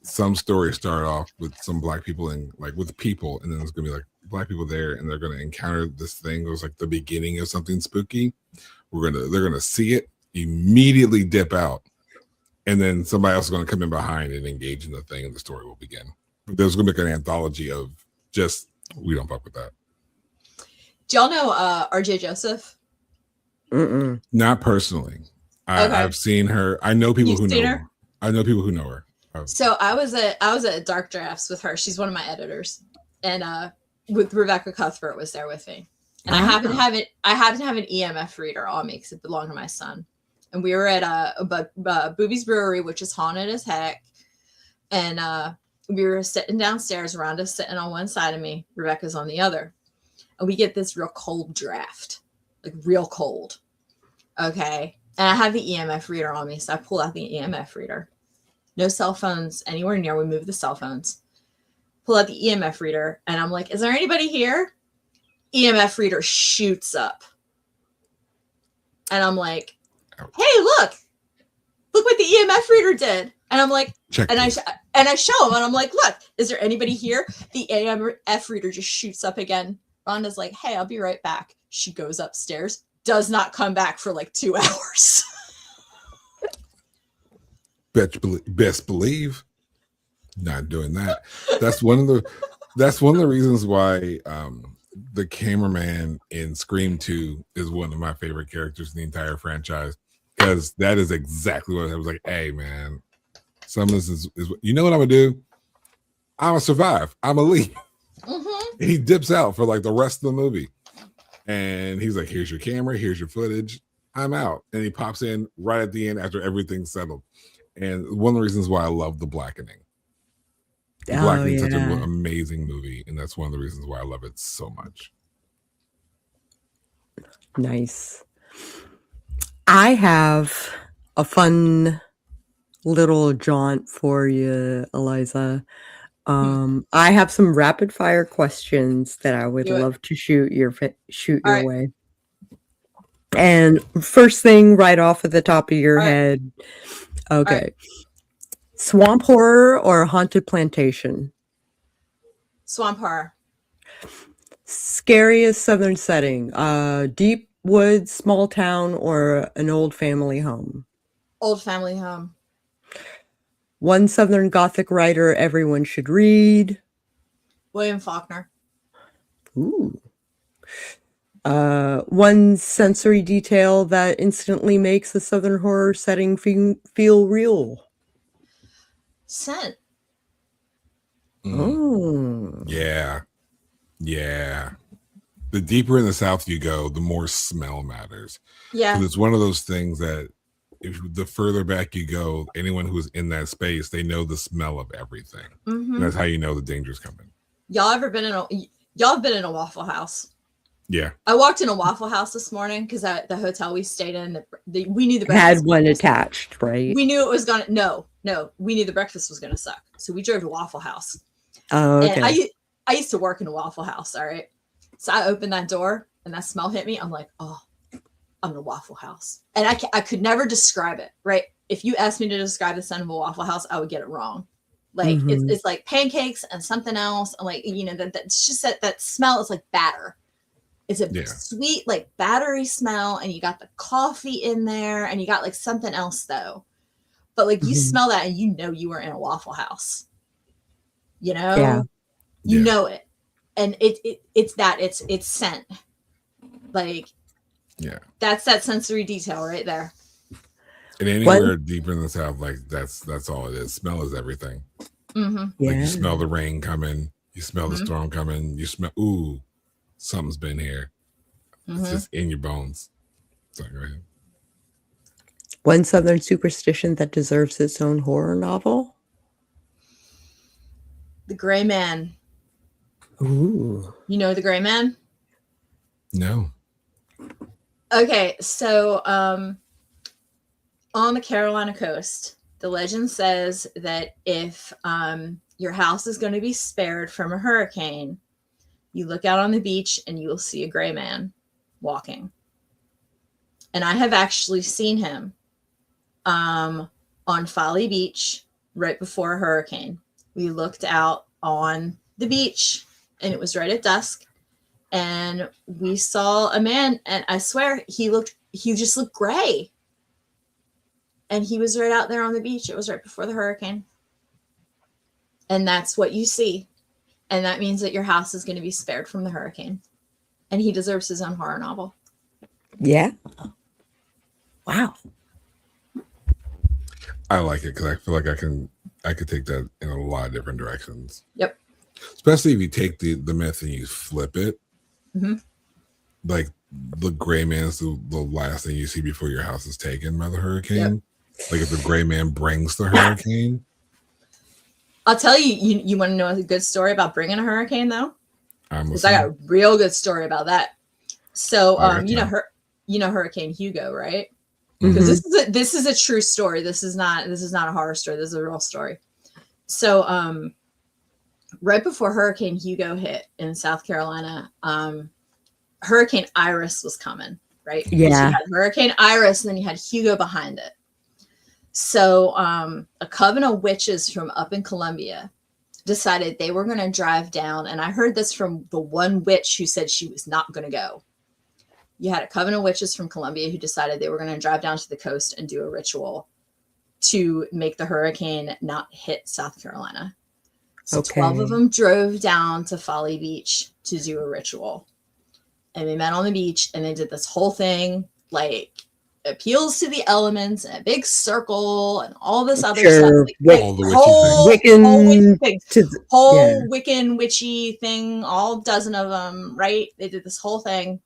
some stories start off with some Black people and like with people, and then there's gonna be like Black people there, and they're gonna encounter this thing that was like the beginning of something spooky. They're gonna see it, immediately dip out, and then somebody else is gonna come in behind and engage in the thing, and the story will begin. There's gonna be an anthology of just we don't fuck with that. Do y'all know RJ Joseph? Mm-mm. Not personally. I've seen her. I know people who know her. I know people who know her. So I was at Dark Drafts with her. She's one of my editors, and with Rebecca Cuthbert was there with me. And I happen to have an EMF reader on me because it belonged to my son. And we were at Booby's Brewery, which is haunted as heck. And we were sitting downstairs, Rhonda's sitting on one side of me, Rebecca's on the other. And we get this real cold draft, like real cold. Okay. And I have the EMF reader on me, so I pull out the EMF reader. No cell phones anywhere near. We move the cell phones. Pull out the EMF reader, and I'm like, is there anybody here? EMF reader shoots up. And I'm like, hey, look what the EMF reader did. And I'm like, I show him, and I'm like, look, is there anybody here? The EMF reader just shoots up again. Rhonda's like, hey, I'll be right back. She goes upstairs, does not come back for like 2 hours. Best believe. Not doing that. That's one of the reasons why the cameraman in Scream 2 is one of my favorite characters in the entire franchise, because that is exactly what I was like. Hey man, some of this is you know what I'm gonna do? I'm gonna survive. I'm gonna leave. Mm-hmm. He dips out for like the rest of the movie, and he's like, "Here's your camera. Here's your footage. I'm out." And he pops in right at the end after everything's settled. And one of the reasons why I love The Blackening. The Blackening is such an amazing movie, and that's one of the reasons why I love it so much. Nice. I have a fun little jaunt for you, Eliza. I have some rapid fire questions that I would love to shoot your way. And first thing right off at the top of your head. Okay. Swamp horror or haunted plantation? Swamp horror. Scariest southern setting? Deep woods, small town, or an old family home? Old family home. One Southern Gothic writer everyone should read? William Faulkner. Ooh. One sensory detail that instantly makes the southern horror setting feel real? Scent. Oh. Yeah. The deeper in the South you go, the more smell matters. Yeah. Because it's one of those things that if the further back you go, anyone who's in that space, they know the smell of everything. Mm-hmm. And that's how you know the danger's coming. Y'all been in a Waffle House? Yeah. I walked in a Waffle House this morning because the hotel we stayed in, we knew the breakfast had one attached, right? We knew it was gonna. No, we knew the breakfast was gonna suck, so we drove to Waffle House. Oh, okay. And I used to work in a Waffle House. All right, so I opened that door and that smell hit me. I'm like, oh, I'm in a Waffle House, and I could never describe it. Right? If you asked me to describe the scent of a Waffle House, I would get it wrong. Like it's like pancakes and something else, and like that's just that smell is like batter. It's a sweet, like battery smell, and you got the coffee in there, and you got like something else though. But like you smell that, and you know you were in a Waffle House. You know, you know it, and it's scent. Like, that's that sensory detail right there. And anywhere deeper in the South, like that's all it is. Smell is everything. Mm-hmm. Like you smell the rain coming, you smell the storm coming, you smell something's been here. It's just in your bones. Sorry, go ahead. One Southern superstition that deserves its own horror novel? The Gray Man. Ooh. You know the Gray Man? No. Okay, so on the Carolina coast, the legend says that if your house is going to be spared from a hurricane, you look out on the beach and you will see a gray man walking. And I have actually seen him on Folly Beach right before a hurricane. We looked out on the beach and it was right at dusk. And we saw a man, and I swear he just looked gray. And he was right out there on the beach. It was right before the hurricane. And that's what you see. And that means that your house is going to be spared from the hurricane. And he deserves his own horror novel. Yeah. Wow. I like it because I feel like I could take that in a lot of different directions. Yep. Especially if you take the myth and you flip it. Mm-hmm. Like the gray man is the last thing you see before your house is taken by the hurricane. Yep. Like if the gray man brings the hurricane. I'll tell you, you want to know a good story about bringing a hurricane, though? Because I got a real good story about that. So, you know Hurricane Hugo, right? Because this is a true story. This is not a horror story. This is a real story. So, right before Hurricane Hugo hit in South Carolina, Hurricane Iris was coming, right? Yeah. So you had Hurricane Iris, and then you had Hugo behind it. So a coven of witches from up in Columbia decided they were going to drive down. And I heard this from the one witch who said she was not going to go. You had a coven of witches from Columbia who decided they were going to drive down to the coast and do a ritual to make the hurricane not hit South Carolina. So 12 of them drove down to Folly Beach to do a ritual. And they met on the beach and they did this whole thing, like appeals to the elements and a big circle and all this other stuff. Like, all the whole Wiccan witchy thing, all dozen of them, right? They did this whole thing.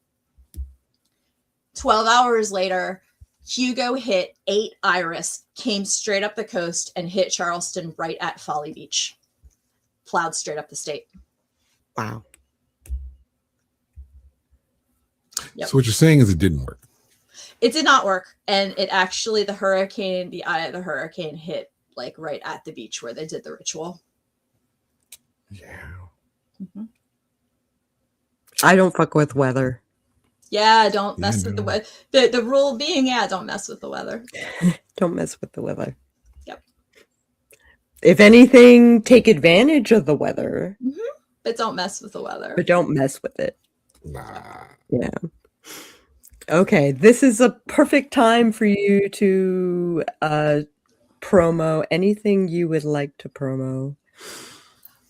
12 hours later, Hugo hit 8 Iris, came straight up the coast and hit Charleston right at Folly Beach. Plowed straight up the state. Wow. Yep. So what you're saying is it didn't work. It did not work. And it actually, the eye of the hurricane hit like right at the beach where they did the ritual. Yeah. Mm-hmm. I don't fuck with weather. Yeah, don't mess with the weather. The rule being, don't mess with the weather. Don't mess with the weather. Yep. If anything, take advantage of the weather. Mm-hmm. But don't mess with the weather. But don't mess with it. Nah. Yeah. Okay, this is a perfect time for you to promo anything you would like to promo.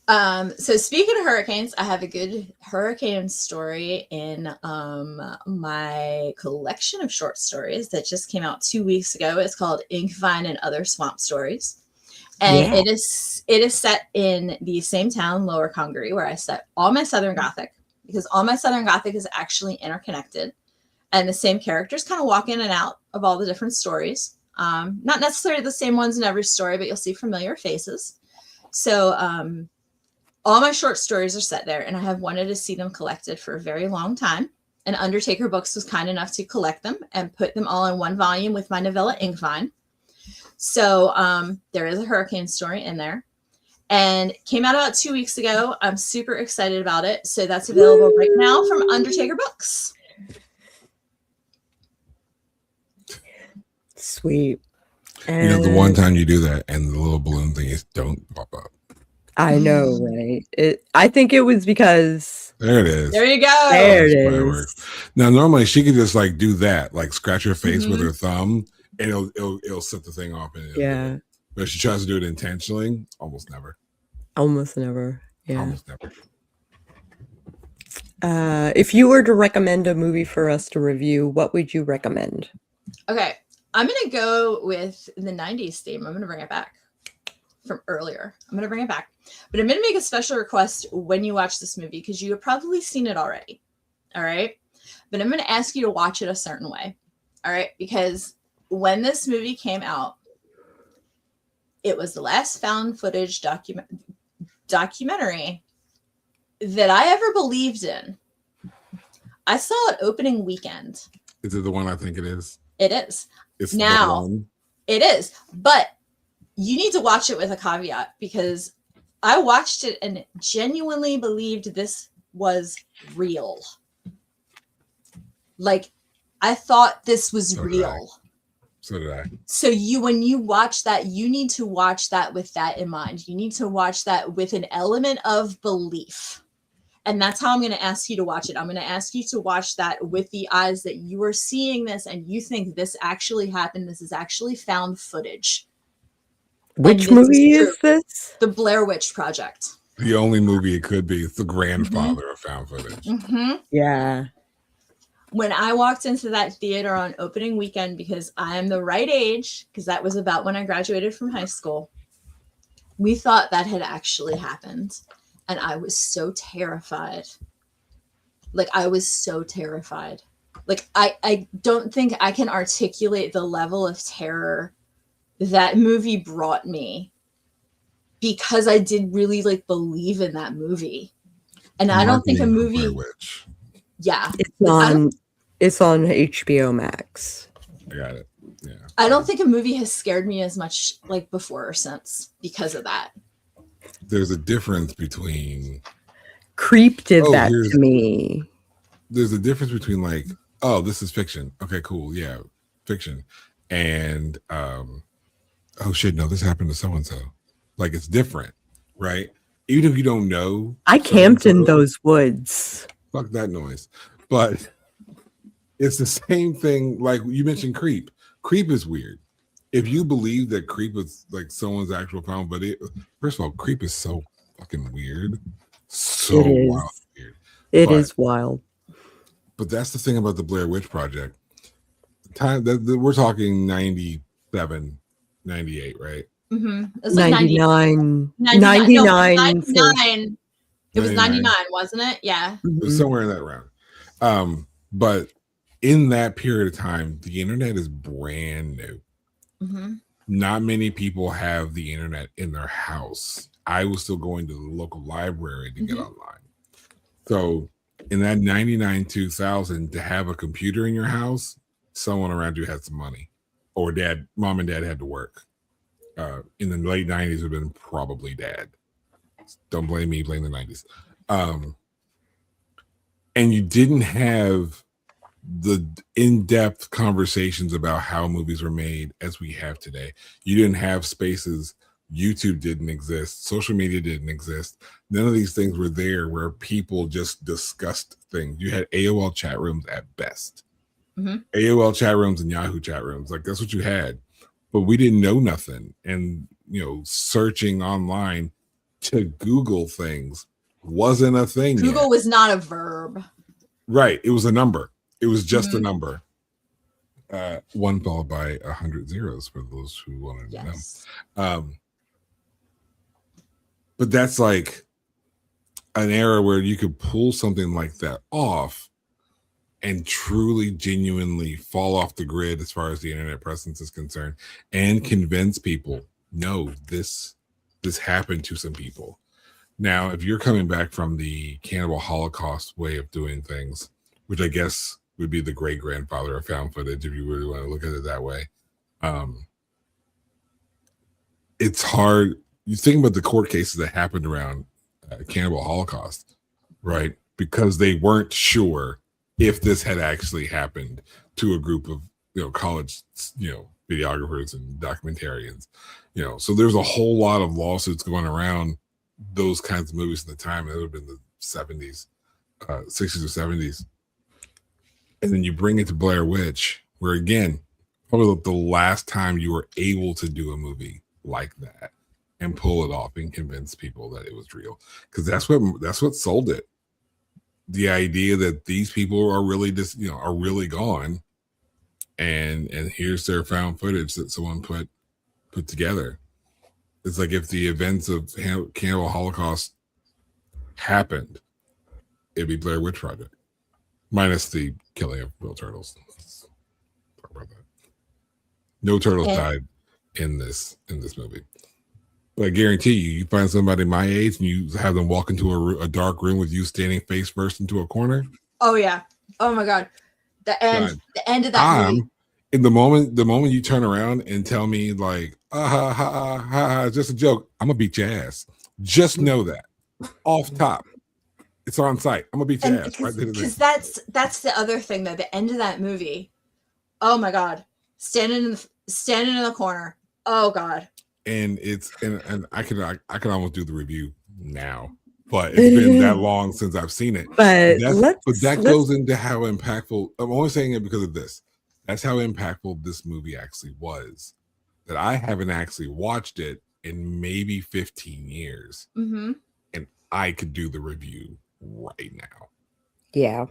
So speaking of hurricanes, I have a good hurricane story in my collection of short stories that just came out 2 weeks ago. It's called Inkvine and Other Swamp Stories. And it is set in the same town, Lower Congaree, where I set all my Southern Gothic, because all my Southern Gothic is actually interconnected. And the same characters kind of walk in and out of all the different stories. Not necessarily the same ones in every story, but you'll see familiar faces. So all my short stories are set there, and I have wanted to see them collected for a very long time. And Undertaker Books was kind enough to collect them and put them all in one volume with my novella Inkvine. So there is a hurricane story in there. And it came out about 2 weeks ago. I'm super excited about it. So that's available right now from Undertaker Books. Sweet. And you know, the one time you do that and the little balloon things don't pop up. I know, right? I think it was because... There it is. There you go. There it is. Now, normally she could just like do that, like scratch her face with her thumb, and it'll set the thing off. And but if she tries to do it intentionally, almost never. Almost never. Yeah. Almost never. If you were to recommend a movie for us to review, what would you recommend? Okay. I'm going to go with the 90s theme. I'm going to bring it back from earlier. I'm going to bring it back. But I'm going to make a special request when you watch this movie, because you have probably seen it already. All right. But I'm going to ask you to watch it a certain way. All right. Because when this movie came out, it was the last found footage documentary that I ever believed in. I saw it opening weekend. Is it the one I think it is? It is. It's now, it is. But you need to watch it with a caveat, because I watched it and genuinely believed this was real. Like, I thought this was real. So did I. So when you watch that, you need to watch that with that in mind. You need to watch that with an element of belief. And that's how I'm going to ask you to watch it. I'm going to ask you to watch that with the eyes that you are seeing this and you think this actually happened. This is actually found footage. Which movie is this? The Blair Witch Project. The only movie it could be. It's the grandfather of found footage. Mm-hmm. Yeah. When I walked into that theater on opening weekend, because I am the right age, because that was about when I graduated from high school, we thought that had actually happened. And I was so terrified. Like, I was so terrified. Like, I don't think I can articulate the level of terror that movie brought me, because I did really like believe in that movie. And I don't think a movie. Yeah. It's on HBO Max. I got it. Yeah. I don't think a movie has scared me as much like before or since because of that. There's a difference between Creep did that to me. There's a difference between like, oh, this is fiction. Okay, cool. Yeah, fiction. And oh shit, no, this happened to so-and-so. Like, it's different, right? Even if you don't know. I camped in those woods. Fuck that noise. But it's the same thing. Like you mentioned Creep. Creep is weird. If you believe that Creep is like someone's actual found, but first of all, Creep is so fucking fucking weird. So It is. wild weird. It is wild. But that's the thing about the Blair Witch Project. Time that we're talking 97, 98, right? Mm-hmm. It's like 99. 99. No, 99. 99. It was 99. 99, wasn't it? Yeah. It was somewhere in that round. But in that period of time, the internet is brand new. Mm-hmm. Not many people have the internet in their house. I was still going to the local library to get online. So in that 99, 2000, to have a computer in your house, someone around you had some money, or mom and dad had to work. In the late 90s would have been probably dad. Don't blame me, blame the 90s. And you didn't have the in-depth conversations about how movies were made as we have today. You didn't have spaces. YouTube didn't exist. Social media didn't exist. None of these things were there where people just discussed things. You had AOL chat rooms at best. AOL chat rooms and Yahoo chat rooms. Like, that's what you had. But we didn't know nothing. And, searching online to Google things wasn't a thing. Google yet. was not a verb. Right. It was a number. It was just a number. One followed by 100 zeros for those who wanted to know. But that's like an era where you could pull something like that off and truly, genuinely fall off the grid as far as the internet presence is concerned, and convince people, no, this happened to some people. Now, if you're coming back from the cannibal Holocaust way of doing things, which I guess would be the great grandfather of found footage, if you really want to look at it that way, it's hard. You think about the court cases that happened around cannibal Holocaust, right? Because they weren't sure if this had actually happened to a group of college videographers and documentarians. So there's a whole lot of lawsuits going around those kinds of movies in the time. It would have been the 70s, 60s or 70s. And then you bring it to Blair Witch, where again, probably the last time you were able to do a movie like that and pull it off and convince people that it was real, because that's what sold it. The idea that these people are really just are really gone, and here's their found footage that someone put together. It's like if the events of cannibal Holocaust happened, it'd be Blair Witch Project, minus the killing of real turtles. Let's talk about that. No turtles died in this movie. But I guarantee you find somebody my age and you have them walk into a dark room with you standing face first into a corner. Oh yeah. Oh my God. The end of that movie. In the moment you turn around and tell me like, it's just a joke, I'm gonna beat your ass. Just know that. Off top. It's on site. I'm gonna beat your ass. Because that's the other thing though. The end of that movie. Oh my God. Standing in the corner. Oh God. And and I could almost do the review now, but it's been that long since I've seen it. But that goes into how impactful. I'm only saying it because of this. That's how impactful this movie actually was. That I haven't actually watched it in maybe 15 years, and I could do the review right now. Yeah,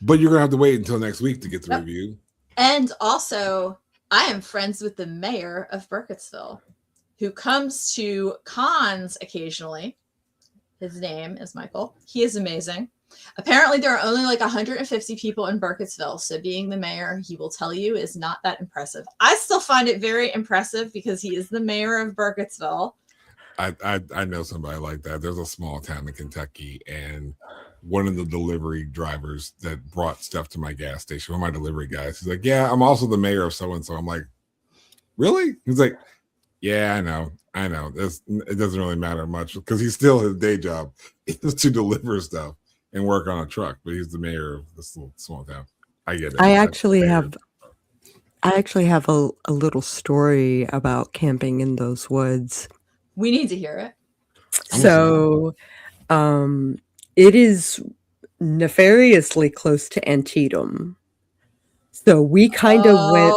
but you're gonna have to wait until next week to get the review. And also, I am friends with the mayor of Burkittsville, who comes to cons occasionally. His name is Michael. He is amazing. Apparently, there are only like 150 people in Burkittsville. So being the mayor, he will tell you, is not that impressive. I still find it very impressive because he is the mayor of Burkittsville. I know somebody like that. There's a small town in Kentucky, and one of the delivery drivers that brought stuff to my gas station, one of my delivery guys, he's like, yeah, I'm also the mayor of so-and-so. I'm like, really? He's like, yeah, I know. It doesn't really matter much because he's still his day job is to deliver stuff and work on a truck, but he's the mayor of this little small town. I get it. I actually have a little story about camping in those woods. We need to hear it. So, it is nefariously close to Antietam. So we kind of went.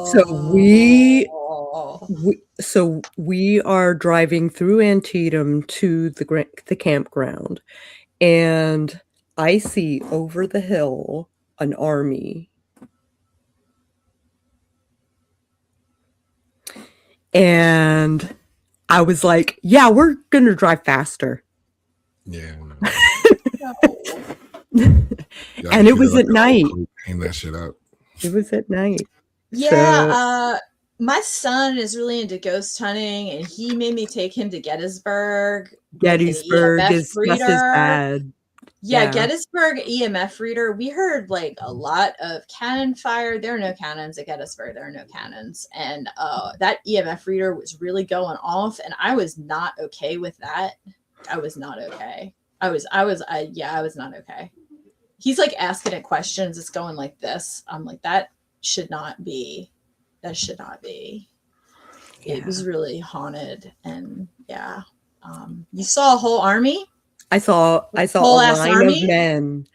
So Oh. So we are driving through Antietam to the campground, and I see over the hill an army. And I was like, yeah, we're going to drive faster. Yeah. No. And it was at night. Hang that shit up. It was at night. Yeah, my son is really into ghost hunting, and he made me take him to Gettysburg. Gettysburg is just as bad. Yeah, Yeah. Gettysburg EMF reader. We heard like a lot of cannon fire. There are no cannons at Gettysburg. There are no cannons, and that EMF reader was really going off, and I was not okay with that. I was not okay. I was not okay. He's like asking it questions. It's going like this. I'm like, that should not be. That should not be. Yeah. It was really haunted, and yeah. You saw a whole army. I saw Whole a ass line army? of men.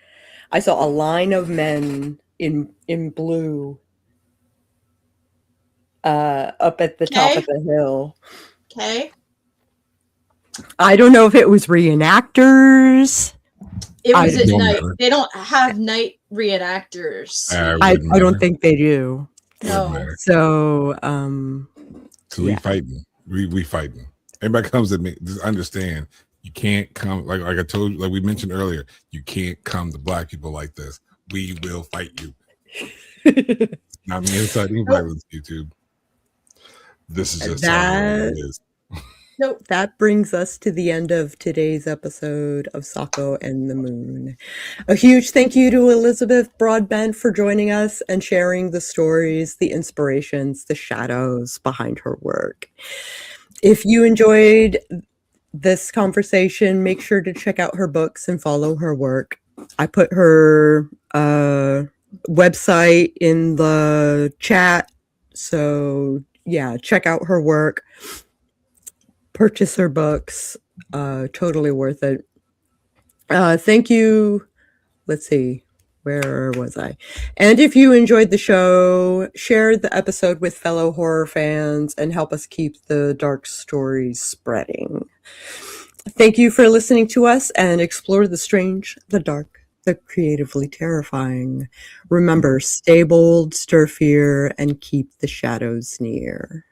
I saw a line of men in blue up at the top of the hill. Okay. I don't know if it was reenactors. It was at don't night. matter. They don't have night reenactors. I don't think they do. No. So So we fighting. We fighting. Everybody comes at me. Just understand, you can't come like I told you, like we mentioned earlier. You can't come to Black people like this. We will fight you. Not me inciting violence, YouTube. This is just how it is. Nope. That brings us to the end of today's episode of Sako and the Moon. A huge thank you to Elizabeth Broadbent for joining us and sharing the stories, the inspirations, the shadows behind her work. If you enjoyed this conversation, make sure to check out her books and follow her work. I put her website in the chat. So yeah, check out her work. Purchase her books. Totally worth it. Thank you. Let's see. Where was I? And if you enjoyed the show, share the episode with fellow horror fans and help us keep the dark stories spreading. Thank you for listening to us and explore the strange, the dark, the creatively terrifying. Remember, stay bold, stir fear, and keep the shadows near.